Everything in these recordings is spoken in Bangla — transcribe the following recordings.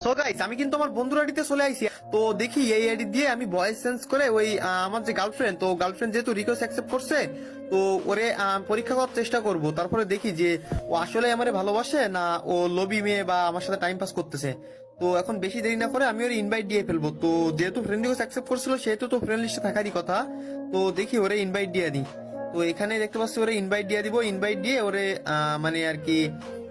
সো গাইস, আমি কিন্তু আমার বন্ধুর আইডিতে চলে আইছি। তো দেখি এই আইডি দিয়ে আমি ভয়েস চেঞ্জ করে ওই আমার যে গার্লফ্রেন্ড যেহেতু রিকোয়েস্ট অ্যাকসেপ্ট করছে, তো ওরে পরীক্ষা করার চেষ্টা করব। তারপরে দেখি যে ও আসলে আমারে ভালোবাসে না ও লোভী মেয়ে বা আমার সাথে টাইম পাস করতেছে। তো এখন বেশি দেরি না করে আমি ওর ইনভাইট দিয়ে ফেলবো। তো যেহেতু ফ্রেন্ড রিকোয়েস্ট অ্যাকসেপ্ট করছিল সেহেতু তো ফ্রেন্ড লিস্টে থাকারই কথা। তো দেখি ওরে ইনভাইট দিয়ে দিই। তো এখানে দেখতে পাচ্ছি ওরে ইনভাইট দিয়ে দিব। ইনভাইট দিয়ে ওরে মানে আর কি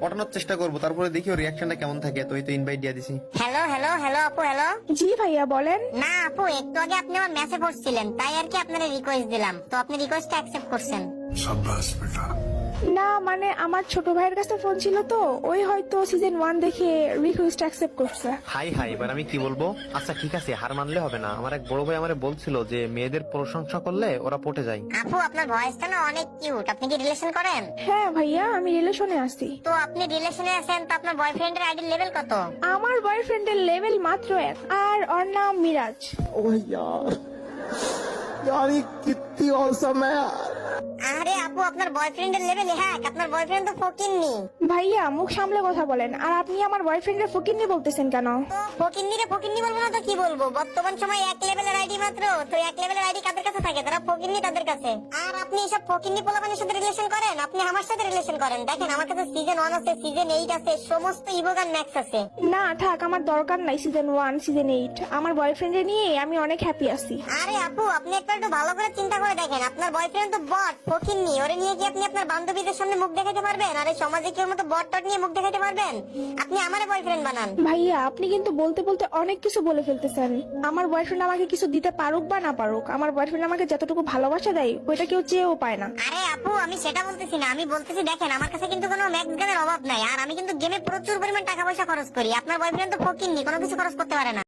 পটানোর চেষ্টা করবো। তারপরে দেখি ওর রিয়াকশনটা কেমন থাকে। তো এই তো ইনভাইট দিয়ে দিছি। হ্যালো হ্যালো হ্যালো আপু, হ্যালো। জি ভাইয়া বলেন। না আপু, একটু আগে আপনি আমার মেসেজ পড়ছিলেন, তাই আর কি আপনার রিকোয়েস্ট দিলাম। তো আপনি রিকোয়েস্টটা অ্যাকসেপ্ট করছেন? शाबाश बेटा। না মানে আমার ছোট ভাইয়ের কাছে ফোন ছিল তো, ওই হয়তো সিজন 1 দেখে রিকোয়েস্ট অ্যাকসেপ্ট করছে। হাই এবার আমি কি বলবো? আচ্ছা ঠিক আছে, হার মানলে হবে না। আমার এক বড় ভাই আমারে বলছিল যে মেয়েদের প্রশংসা করলে ওরা পটে যায়। আপু, আপনার ভয়েসটা না অনেক কিউট। আপনি কি রিলেশন করেন? হ্যাঁ ভাইয়া, আমি রিলেশনে আছি। তো আপনি রিলেশনে আছেন, তো আপনার বয়ফ্রেন্ডের আইডির লেভেল কত? আমার বয়ফ্রেন্ডের লেভেল মাত্র 1, আর ওর নাম মিরাজ। ओह यार यार ये कितनी औसम है यार। আরে আপু, আপনার বয়ফ্রেন্ডের লেভেল হ্যাক। আপনার বয়ফ্রেন্ড তো ফকিন্নি। ভাইয়া মুখ সামলে কথা বলেন। আর আপনি আমার বয়ফ্রেন্ডের ফকিন্নি বলতেছেন কেন? তো ফকিন্নি বলবো না তো কি বলবো? বর্তমান সময় এক লেভেলের আইডি মাত্র। তো এক লেভেলের আইডি কাদের কাছে থাকে? তারা ফকিন্নি তাদের কাছে। আর আপনি এসব ফকিন্নি পোলাপানের সাথে রিলেশন করেন? আপনি আমার সাথে রিলেশন করেন। দেখেন, আমার কাছে সিজন 1 আছে, সিজন 8 আছে, সমস্ত ইভোগান ম্যাক্স আছে। না থাক, আমার দরকার নাই সিজন 1 সিজন 8। আমার বয়ফ্রেন্ডে নিয়ে আমি অনেক হ্যাপি আছি। আরে আপু, আপনি একবার একটু ভালো করে চিন্তা করে দেখেন। আপনার বয়ফ্রেন্ড তো বট, ফকিন্নি। ওরে নিয়ে কি আপনি আপনার বান্ধবীদের সামনে মুখ দেখাতে পারবেন? আরে সমাজে কি ওর মতো বট টট নিয়ে মুখ দেখাতে পারবেন? আপনি আমারে বয়ফ্রেন্ড বানান। ভাইয়া আপনি কিন্তু বলতে বলতে অনেক কিছু বলে ফেলতেছেন। আমার বয়ফ্রেন্ড আমাকে কিছু দিতে পারুক বা না পারুক, আমার বয়ফ্রেন্ড আমাকে যতটুকু ভালোবাসা দেয় ওইটা কেউ চেয়েও পায় না। আরে আপু, আমি সেটা বলতেছি না। আমি বলতেছি দেখেন, আমার কাছে কিন্তু কোনো ম্যাক্স গানের অভাব নাই। আর আমি কিন্তু গেমে প্রচুর পরিমাণ টাকা পয়সা খরচ করি। আপনার বয়ফ্রেন্ড তো ফকিন্নি, কোনো কিছু খরচ করতে পারে না।